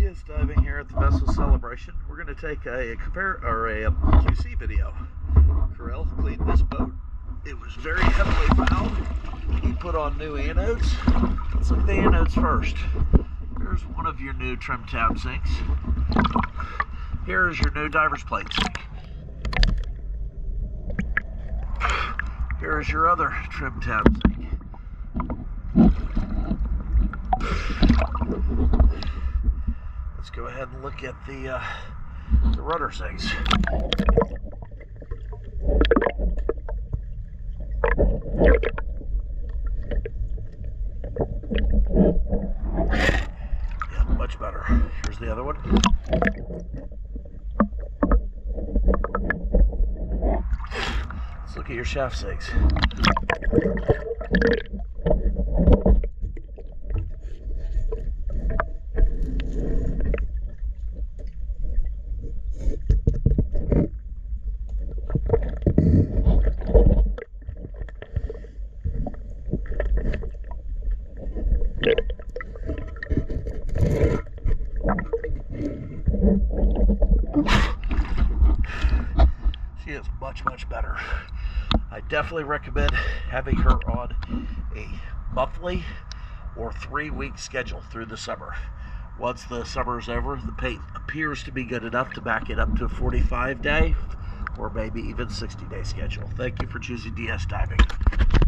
DS diving here at the vessel celebration. We're going to take a QC video. Corel cleaned this boat. It was very heavily fouled. He put on new anodes. Let's look at the anodes first. Here's one of your new trim tab sinks. Here's your new diver's plate sink. Here's your other trim tab sink. Let's go ahead and look at the rudder sinks. Yeah, much better. Here's the other one. Let's look at your shaft sinks. She is much better. I definitely recommend having her on a monthly or 3-week schedule through the summer. Once the summer is over, the paint appears to be good enough to back it up to a 45-day or maybe even 60-day schedule. Thank you for choosing DS Diving.